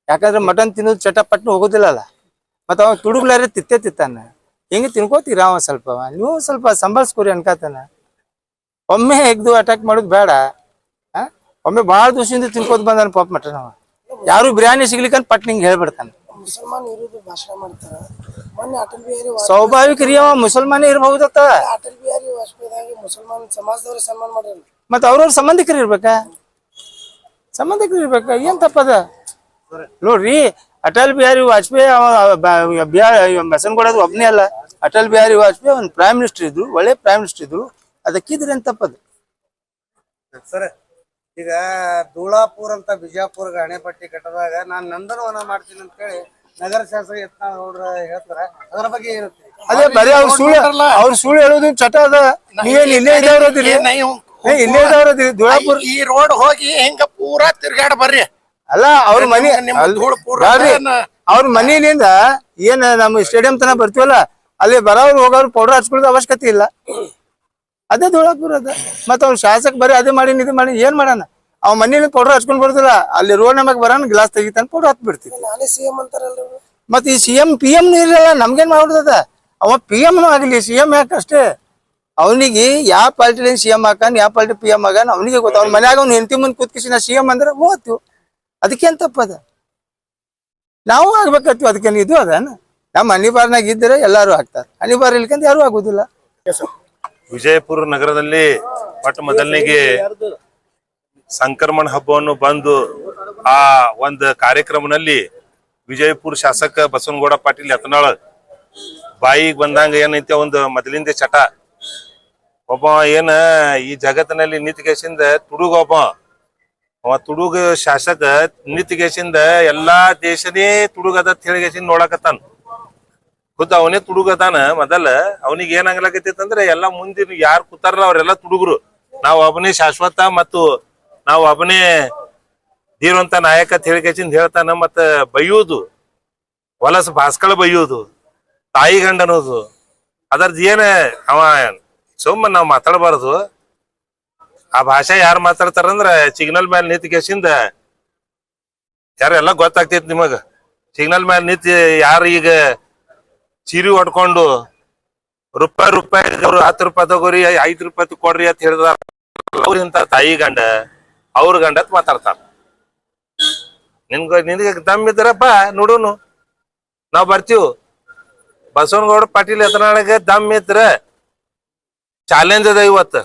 ಯಾಕಂದ್ರೆ ಮಟನ್ ತಿನ್ನೋದು ಚಟ ಪಟ್ನಿ ಹೋಗುದಿಲ್ಲಲ್ಲ. ಮತ್ತ ಅವ ತುಡುಗ್ಲಾರೆ ತಿತ್ತಾನ. ಹಿಂಗೆ ತಿನ್ಕೋತೀರ ಅವ ಸ್ವಲ್ಪ, ನೀವು ಸ್ವಲ್ಪ ಸಂಭಾಳ್ಸ್ಕೊರಿ ಅನ್ಕಾತಾನ. ಒಮ್ಮೆ ಎಗ್ದು ಅಟ್ಯಾಕ್ ಮಾಡೋದು ಬೇಡ. ಒಮ್ಮೆ ಬಹಳ ದಿವಸದಿಂದ ತಿನ್ಕೋತ ಬಂದಾನ ಪಾಪ ಮಟನ್. ಅವ ಯಾರು ಬಿರಿಯಾನಿ ಸಿಗ್ಲಿಕ್ಕಂತ ಪಟ್ನಿಂಗ್ ಹೇಳ್ಬಿಡ್ತಾನ. ಸ್ವಾಭಾವಿಕ ರೀ, ಅವ ಮುಸಲ್ಮಾನೇ ಇರ್ಬಹುದತ್ತ. ಮತ್ತ ಅವ್ರವ್ರ ಸಂಬಂಧಿಕರು ಇರ್ಬೇಕ. ಏನ್ ತಪ್ಪದ ನೋಡ್ರಿ. ಅಟಲ್ ಬಿಹಾರಿ ವಾಜಪೇಯಿ ಬಸನಗೌಡದು ಒಬ್ನೇ ಅಲ್ಲ. ಅಟಲ್ ಬಿಹಾರಿ ವಾಜಪೇಯಿ ಒಂದು ಪ್ರೈಮ್ ಮಿನಿಸ್ಟರ್ ಇದ್ರು, ಒಳ್ಳೆ ಪ್ರೈಮ್ ಮಿನಿಸ್ಟರ್ ಇದ್ರು. ಅದಕ್ಕಿದ್ರೆ ಏನ್ ತಪ್ಪದು? ಸರ್, ಈಗ ಧೂಳಾಪುರ ಅಂತ ಬಿಜಾಪುರ ಅಣೆಪಟ್ಟಿ ಕಟ್ಟದಾಗ ನಾನು ನಂದನವನ ಮಾಡ್ತೀನಿ ಅಂತ ಹೇಳಿ ನಗರ ಶಾಸಕ ಯತ್ನಾಳ್ ಗೌಡ್ರ ಹೇಳ್ತಾರ. ಅದರ ಬಗ್ಗೆ ಏನಂತ ಅದೇ ಬರೀ ಅವ್ರು ಸುಳ್ಳು ಹೇಳೋದು ಚಟ ಅದ. ನೀವೇನ್ ಇಲ್ಲೇ ಇದ್ದವ್ರದಿರಿ, ಇಲ್ಲೇ ಇದ್ದವ್ರದಿರಿ ದುಳಾಪುರ. ಈ ರೋಡ್ ಹೋಗಿ ಹಿಂಗ ಪೂರಾ ತಿರ್ಗಾಡ ಬರ್ರಿ. ಅಲ್ಲ ಅವ್ರ ಮನಿ ನಿಮ್ಮ ಧೂಳ್ ಪೂರ ಅವ್ರ ಮನಿಲಿಂದ ಏನ್ ನಮ್ಮ ಸ್ಟೇಡಿಯಂ ತನ ಬರ್ತೀವಲ್ಲ, ಅಲ್ಲಿ ಬರೋರು ಹೋಗೋರು ಪೌಡರ್ ಹಚ್ಕೊಳ್ಳೋದು ಅವಶ್ಯಕತೆ ಇಲ್ಲ. ಅದೇ ದುಳಾಪುರ ಅದ. ಮತ್ತ ಅವ್ರ ಶಾಸಕ ಬರೀ ಅದೇ ಮಾಡಿ ಇದು ಮಾಡಿ ಏನ್ ಮಾಡೋಣ? ಅವ್ ಮನೇಲಿ ಪೌಡರ್ ಹಚ್ಕೊಂಡ್ ಬರೋದಿಲ್ಲ, ಅಲ್ಲಿ ರೋಡ್ ನಮಗ್ ಬರೋಣ ಗ್ಲಾಸ್ ತೆಗಿತಾನ ಪೌಡರ್ ಹತ್ ಬಿಡ್ತೀವಿ. ಮತ್ ಈ CM PM ಇರಲ್ಲ, ನಮ್ಗೇನ್ ಮಾಡೋದದ? ಅವ PM ಆಗ್ಲಿ CM ಯಾಕೆ ಅಷ್ಟೇ? ಅವನಿಗೆ ಯಾವ ಪಾರ್ಟಿ CM ಹಾಕನ್, ಯಾವ ಪಾರ್ಟಿ PM ಆಗಾನ ಅವನಿಗೆ ಗೊತ್ತ. ಅವ್ನ ಮನ್ಯಾಗ ಅವ್ನ ಹೆಂಡತಿ ಮುಂದ್ ಕೂತ್ಕಿಸಿ ನಾ CM ಅಂದ್ರೆ ಹೋಗ್ತೀವಿ. ಅದಕ್ಕೇನ್ ತಪ್ಪದ? ನಾವು ಆಗ್ಬೇಕತ್ತೀವಿ. ಅದಕ್ಕೇನು ಇದು ಅದಾನ? ನಮ್ಮ ಅನಿವಾರ್ನಾಗ ಇದ್ರೆ ಎಲ್ಲಾರು ಆಗ್ತಾರ, ಅನಿವಾರ್ಯ ಇಲ್ಕಂತ ಯಾರು ಆಗುದಿಲ್ಲ. ವಿಜಯಪುರ ನಗರದಲ್ಲಿ ಮೊದಲನೆಗೆ ಸಂಕ್ರಮಣ ಹಬ್ಬವನ್ನು ಬಂದು ಆ ಒಂದು ಕಾರ್ಯಕ್ರಮದಲ್ಲಿ ವಿಜಯಪುರ ಶಾಸಕ ಬಸವನಗೌಡ ಪಾಟೀಲ್ ಯತ್ನಾಳ್ ಬಾಯಿಗೆ ಬಂದಂಗ ಏನೈತಿ ಒಂದು ಮೊದಲಿಂದ ಚಟ. ಒಬ್ಬ ಏನ ಈ ಜಗತ್ತಿನಲ್ಲಿ ನಿಂತಿಗೆಸಿಂದ ತುಡುಗೊಬ್ಬ ಅವ ತುಡುಗ ಶಾಸಕ ನಿಂತಿಗೆಸಿಂದ ಎಲ್ಲಾ ದೇಶನೇ ತುಡುಗದ ಹೇಳಿಗೆಸಿಂದ ನೋಡಕತ್ತಾನ. ಗೊತ್ತ ಅವನೇ ತುಡುಗದಾನ. ಮೊದಲ ಅವನಿಗೆ ಏನಾಗ್ಲಕತ್ತೈತಂದ್ರೆ ಎಲ್ಲಾ ಮುಂದಿನ ಯಾರು ಕೂತಾರಲ್ಲ ಅವ್ರೆಲ್ಲಾ ತುಡುಗರು, ನಾವು ಒಬ್ಬನೇ ಶಾಶ್ವತ ಮತ್ತು ನಾವು ಒಬ್ಬನೇ ಧೀರಂತ ನಾಯಕ ಹೇಳಿಕೆಚಿಂದ ಹೇಳ್ತಾನ. ಮತ್ತ ಬೈಯೋದು, ಹೊಲಸ ಭಾಸ್ಕಳ ಬೈಯೋದು, ತಾಯಿ ಗಂಡ ಅನ್ನೋದು, ಅದರ್ದ ಏನ ಅವ ಸುಮ್ಮ ನಾವ್ ಮಾತಾಡಬಾರದು. ಆ ಭಾಷೆ ಯಾರು ಮಾತಾಡ್ತಾರಂದ್ರ ಸಿಗ್ನಲ್ ಮೇಲೆ ನಿಂತಿಗೆಸಿಂದ ಯಾರೆಲ್ಲ ಗೊತ್ತಾಗ್ತೈತಿ ನಿಮಗ. ಸಿಗ್ನಲ್ ಮೇಲೆ ನಿಂತಿ ಯಾರು ಈಗ ಚೀರಿ ಹೊಡ್ಕೊಂಡು ರೂಪಾಯಿ 10 ರೂಪಾಯಿ ತಗೋರಿ 5 ರೂಪಾಯಿ ಕೊಡ್ರಿ ಅಂತ ಹೇಳಿದ ಅವ್ರಿಂತ ತಾಯಿ ಗಂಡ ಅವ್ರ ಗಂಡ ಅಂತ ಮಾತಾಡ್ತಾರ. ನಿನಗೆ ದಮ್ ಇದ್ರಪ್ಪ ನೋಡುನು, ನಾವ್ ಬರ್ತೀವ್. ಬಸವನಗೌಡ ಪಾಟೀಲ್ ಯತ್ನಾಳ್ಗೆ ದಮ್ ಇದ್ರ ಚಾಲೆಂಜ್ ಅದ ಇವತ್ತು.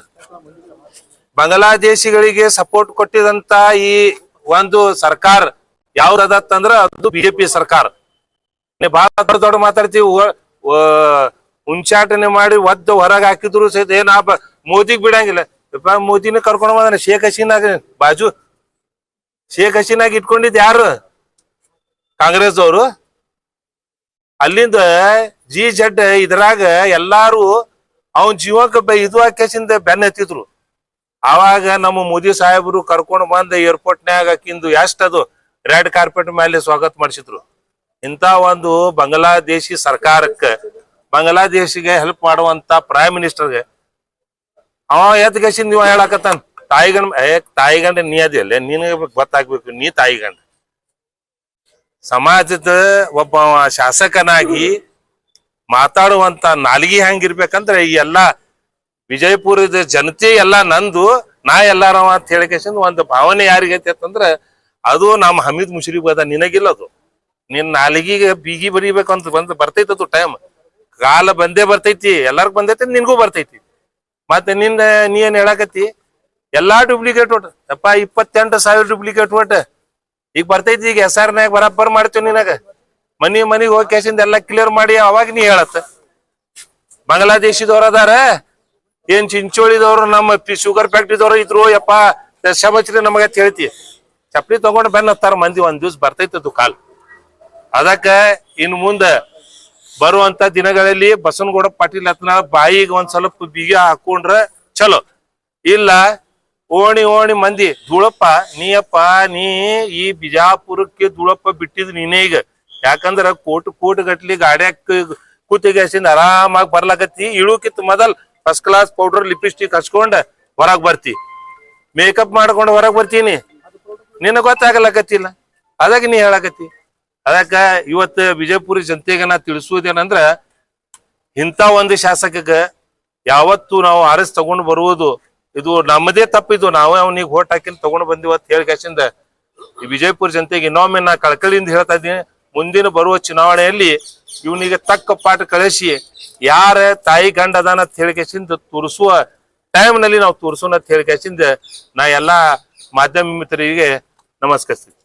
ಬಾಂಗ್ಲಾದೇಶಿಗಳಿಗೆ ಸಪೋರ್ಟ್ ಕೊಟ್ಟಿದಂತ ಈ ಒಂದು ಸರ್ಕಾರ ಯಾವ್ದತ್ತಂದ್ರ ಅದು BJP ಸರ್ಕಾರ. ಬಹಳ ದೊಡ್ಡ ಮಾತಾಡ್ತೀವಿ, ಉಂಚಾಟನೆ ಮಾಡಿ ಒದ್ದು ಹೊರಗೆ ಹಾಕಿದ್ರು ಸಹಿತ ಏನ್ ಮೋದಿಗ್ ಬಿಡಂಗಿಲ್ಲ. ಮೋದಿನ ಕರ್ಕೊಂಡ್ ಬಂದ ಶೇಖ್ ಹಸೀನಾಗ ಬಾಜು. ಶೇಖ್ ಹಸೀನಾಗ ಇಟ್ಕೊಂಡಿದ್ ಯಾರು? ಕಾಂಗ್ರೆಸ್ ಅವರು. ಅಲ್ಲಿಂದ G-Z ಇದ್ರಾಗ ಎಲ್ಲಾರು ಅವನ್ ಜೀವಕ್ಕೆ ಇದು ಹಾಕಿಸಿಂದ ಬೆನ್ನ ಎತ್ತಿದ್ರು. ಆವಾಗ ನಮ್ಮ ಮೋದಿ ಸಾಹೇಬರು ಕರ್ಕೊಂಡು ಬಂದ ಏರ್ಪೋರ್ಟ್ನ್ಯಾಗ ಹಾಕಿಂದು ಎಷ್ಟದು ರೆಡ್ ಕಾರ್ಪೆಟ್ ಮೇಲೆ ಸ್ವಾಗತ ಮಾಡಿಸಿದ್ರು. ಇಂತ ಒಂದು ಬಾಂಗ್ಲಾದೇಶಿ ಸರ್ಕಾರಕ್ಕೆ, ಬಾಂಗ್ಲಾದೇಶಿಗೆ ಹೆಲ್ಪ್ ಮಾಡುವಂತ ಪ್ರೈಮ್ ಮಿನಿಸ್ಟರ್ಗೆ ಅವ ಎತ್ಗಸಿಂದ ಇವ ಹೇಳಕತ್ತಾನ ತಾಯಿಗಂಡ ನೀ ಅದಿಲ್ಲ, ನಿನಗೆ ಗೊತ್ತಾಗ್ಬೇಕು, ನೀ ತಾಯಿಗಂಡ. ಸಮಾಜದ ಒಬ್ಬ ಶಾಸಕನಾಗಿ ಮಾತಾಡುವಂತ ನಾಲಿಗೆ ಹೆಂಗಿರ್ಬೇಕಂದ್ರೆ ಈ ಎಲ್ಲಾ ವಿಜಯಪುರದ ಜನತೆ ಎಲ್ಲಾ ನಂದು, ನಾ ಎಲ್ಲಾರವ ಅಂತ ಹೇಳಿಕೆಸಿಂದ ಒಂದು ಭಾವನೆ ಯಾರಿಗೈತಿ ಅಂತಂದ್ರ ಅದು ನಮ್ಮ ಹಮೀದ್ ಮುಷರಿಫ್ ಅದ. ನಿನಗಿಲ್ಲದು. ನಿನ್ ನಾಲಿಗೆಗೆ ಬೀಗಿ ಬರಿಬೇಕಂತ ಬರ್ತೈತದು ಟೈಮ್. ಕಾಲ ಬಂದೇ ಬರ್ತೈತಿ, ಎಲ್ಲಾರ್ಗು ಬಂದೈತಿ, ನಿನ್ಗೂ ಬರ್ತೈತಿ. ಮತ್ತೆ ನೀ ಏನ್ ಹೇಳಕತ್ತಿ? ಎಲ್ಲಾ ಡೂಪ್ಲಿಕೇಟ್ ಓಟ್ ಅಪ್ಪ 28,000 ಡೂಪ್ಲಿಕೇಟ್ ಓಟ್ ಈಗ ಬರ್ತೈತಿ. ಈಗ SR-ನ್ಯಾಗ ಬರಾಬರ್ ಮಾಡ್ತೇವ್. ನಿನಗ ಮನಿಗ್ ಹೋಗಿ ಕೇಸಿಂದ ಎಲ್ಲಾ ಕ್ಲಿಯರ್ ಮಾಡಿ ಅವಾಗ ನೀ ಹೇಳತ್ತ. ಬಾಂಗ್ಲಾದೇಶದವ್ರ ಅದಾರ, ಏನ್ ಚಿಂಚೋಳಿದವ್ರು ನಮ್ಮ ಶುಗರ್ ಫ್ಯಾಕ್ಟ್ರಿದವ್ರು ಇದ್ರು, ಯಪ್ಪ ಶಬಚ್ರಿ ನಮಗ ಹೇಳ್ತಿ. ಚಪ್ಪಲಿ ತಗೊಂಡ್ ಬೆನ್ನ ಹತ್ತಾರ ಮಂದಿ. ಒಂದ್ ದಿವ್ಸ ಬರ್ತೈತದು ಕಾಲ್. ಅದಕ್ಕ ಇನ್ ಮುಂದ ಬರುವಂತ ದಿನಗಳಲ್ಲಿ ಬಸವನಗೌಡ ಪಾಟೀಲ್ ಯತ್ನಾಳ್ ಬಾಯಿಗೆ ಒಂದ್ ಸ್ವಲ್ಪ ಬಿಗಿ ಹಾಕೊಂಡ್ರ ಚಲೋ. ಇಲ್ಲ ಓಣಿ ಮಂದಿ ಧೂಳಪ್ಪ ನೀ ಈ ಬಿಜಾಪುರಕ್ಕೆ ಧೂಳಪ್ಪ ಬಿಟ್ಟಿದ್ ನೀನೇ ಈಗ. ಯಾಕಂದ್ರ ಕೋಟಿ ಗಟ್ಲಿ ಗಾಡ್ಯಾಗ ಕೂತಿಗೆಸಿಂದ ಆರಾಮಾಗಿ ಬರ್ಲಾಕತ್ತಿ. ಇಳುಕಿತ್ ಮೊದಲ್ ಫಸ್ಟ್ ಕ್ಲಾಸ್ ಪೌಡರ್ ಲಿಪ್ಸ್ಟಿಕ್ ಹಚ್ಕೊಂಡ ಹೊರಗ್ ಬರ್ತಿ, ಮೇಕಪ್ ಮಾಡ್ಕೊಂಡು ಹೊರಗ್ ಬರ್ತೀನಿ. ನಿನಗ್ ಗೊತ್ತಾಗಲಕತ್ತಿಲ್ಲ, ಅದಾಗ ನೀ ಹೇಳಕತ್ತಿ. ಅದಕ್ಕ ಇವತ್ತು ವಿಜಯಪುರ ಜನತೆಗೆ ನಾ ತಿಳಿಸುವುದೇನಂದ್ರ ಇಂಥ ಒಂದು ಶಾಸಕಗ ಯಾವತ್ತು ನಾವು ಆರಿಸ್ ತಗೊಂಡು ಬರುವುದು ಇದು ನಮ್ಮದೇ ತಪ್ಪಿದು. ನಾವೇ ಅವನಿಗೆ ಓಟ್ ಹಾಕಿ ತಗೊಂಡು ಬಂದಿವ ಅಂತ ಹೇಳಿಕೆಸಿಂದ ಈ ವಿಜಯಪುರ ಜನತೆಗೆ ಇನ್ನೊಮ್ಮೆ ನಾ ಕಳಕಳಿಯಿಂದ ಹೇಳ್ತಾ ಇದ್ದೀನಿ. ಮುಂದಿನ ಬರುವ ಚುನಾವಣೆಯಲ್ಲಿ ಇವನಿಗೆ ತಕ್ಕ ಪಾಠ ಕಳಿಸಿ ಯಾರ ತಾಯಿ ಗಂಡ ಅದಾನ ಅಂತ ಹೇಳಿಕೆಸಿಂದ ತೋರಿಸುವ ಟೈಮ್ ನಲ್ಲಿ ನಾವು ತೋರಿಸೋಣ ಅಂತ ಹೇಳಿಕೆಸಿಂದ ನಾ ಎಲ್ಲಾ ಮಾಧ್ಯಮ ಮಿತ್ರರಿಗೆ ನಮಸ್ಕರಿಸ್ತೀನಿ.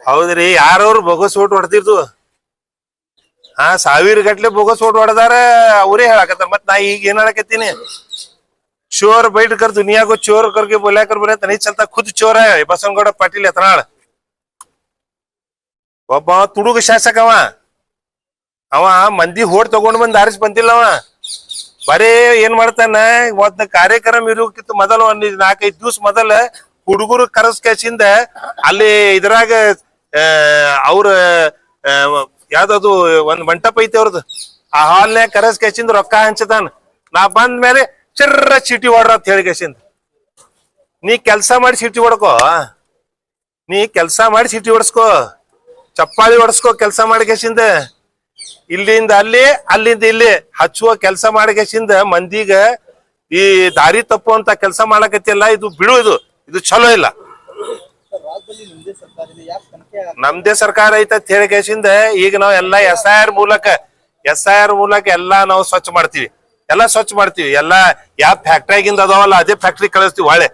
ಹೌದ್ರಿ, ಯಾರವ್ರು ಬೋಗಸ್ ಓಟ್ ಹೊಡೆದಿರ್ದು 1000 ಗಟ್ಲೆ ಬೋಗಸ್ ಓಟ್ ಹೊಡೆದಾರ ಅವರೇ ಹೇಳಕತ್ತಾರ. ಮತ್ ನಾ ಈಗ ಏನ್ ಹೇಳಕತ್ತೀನಿ? चोर बैठ कर दुनिया को चोर करके बोला कर बोले तो नहीं चलता, खुद चोर है बसवनगौड़ पाटिल यत्नाळ್. ಒಬ್ಬ ತುಡುಗ ಶಾಸಕ ಅವ ಮಂದಿ ಹೋಡ್ ತಗೊಂಡ್ ಬಂದ್ ಆರಿಸಿ ಬಂದಿಲ್ಲ ಅವ ಬರೇ ಏನ್ ಮಾಡ್ತಾನ ಒಂದ್ ಕಾರ್ಯಕ್ರಮ ಇರೋಕ್ಕಿಂತ ಮೊದಲ ಒಂದ್ 4-5 ದಿವ್ಸ ಮೊದಲ ಹುಡುಗರು ಕರೆಸ್ಕೇಸಿಂದ ಅಲ್ಲಿ ಇದ್ರಾಗ ಅವ್ರ ಯಾವ್ದದು ಒಂದ್ ಮಂಟಪ ಐತಿ ಅವ್ರದ್ದು ಆ ಹಾಲ್ನ್ಯಾಗ ಕರೆಸ್ಕೇಸಿಂದ ರೊಕ್ಕ ಹಂಚತಾನ ನಾ ಬಂದ ಮೇಲೆ ಚಿರ್ರ ಚೀಟಿ ಹೊಡ್ರ ಅಂತ ಹೇಳಿ ಕೇಸಿಂದ ನೀ ಕೆಲ್ಸ ಮಾಡಿ ಚೀಟಿ ಹೊಡ್ಕೋ ಚಪ್ಪಾಳಿ ಹೊಡ್ಸ್ಕೋ ಕೆಲ್ಸ ಮಾಡ್ಕೇಸಿಂದ ಇಲ್ಲಿಂದ ಅಲ್ಲಿ ಅಲ್ಲಿಂದ ಇಲ್ಲಿ ಹಚ್ಚುವ ಕೆಲಸ ಮಾಡ್ಕೇಸಿಂದ ಮಂದಿಗ ಈ ದಾರಿ ತಪ್ಪುವಂತ ಕೆಲಸ ಮಾಡಕತ್ತಿಲ್ಲ ಇದು ಬಿಡು ಇದು ಚಲೋ ಇಲ್ಲ राज्य निम्दे सरकार ಇದೆ ಯಾಕೆ ತನಿಖೆ ನಮ್ದೇ ಸರ್ಕಾರ ಐತ ಕೇಸಿಂದ ಈಗ ನಾವ್ ಎಲ್ಲಾ SIR ಮೂಲಕ ಎಲ್ಲಾ ನಾವು ಸ್ವಚ್ಛ ಮಾಡ್ತೀವಿ ಎಲ್ಲಾ ಯಾವ ಫ್ಯಾಕ್ಟ್ರಿಯಾಗಿಂದ ಅದಾವಲ್ಲ ಅದೇ ಫ್ಯಾಕ್ಟ್ರಿ ಕಳಿಸ್ತೀವಿ ಹೊಳೆ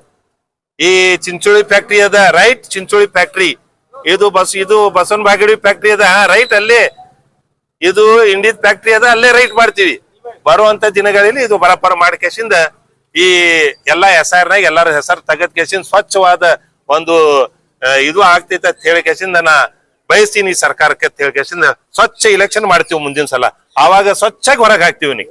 ಈ ಚಿಂಚೋಳಿ ಫ್ಯಾಕ್ಟ್ರಿ ಅದ ರೈಟ್ ಚಿಂಚೋಳಿ ಫ್ಯಾಕ್ಟ್ರಿ ಇದು ಬಸವನ ಬಾಗೇಡಿ ಫ್ಯಾಕ್ಟ್ರಿ ಅದ ರೈಟ್ ಅಲ್ಲಿ ಇದು ಇಂಡಿಯನ್ ಫ್ಯಾಕ್ಟ್ರಿ ಅದ ಅಲ್ಲೇ ರೈಟ್ ಮಾಡ್ತೀವಿ ಬರುವಂತ ದಿನಗಳಲ್ಲಿ ಇದು ಬರಪರ ಮಾಡ್ಕೇಸಿಂದ ಈ ಎಲ್ಲಾ SIR ನಾಗ ಎಲ್ಲಾರ ಹೆಸರು ತೆಗೆದ್ ಕೇಸಿಂದ ಸ್ವಚ್ಛವಾದ ಒಂದು ಇದು ಆಗ್ತೈತೆ ಅಂತ ಹೇಳಿ ಕೇಸಿಂದ ನಾ ಬಯಸ್ತೀನಿ ಸರ್ಕಾರಕ್ಕೆ ಅಂತ ಹೇಳಿ ಕೇಸಿಂದ ಸ್ವಚ್ಛ ಇಲೆಕ್ಷನ್ ಮಾಡ್ತೀವಿ ಮುಂದಿನ ಸಲ ಆವಾಗ ಸ್ವಚ್ಛಾಗಿ ಹೊರಗೆ ಹಾಕ್ತಿವಿ ನೀ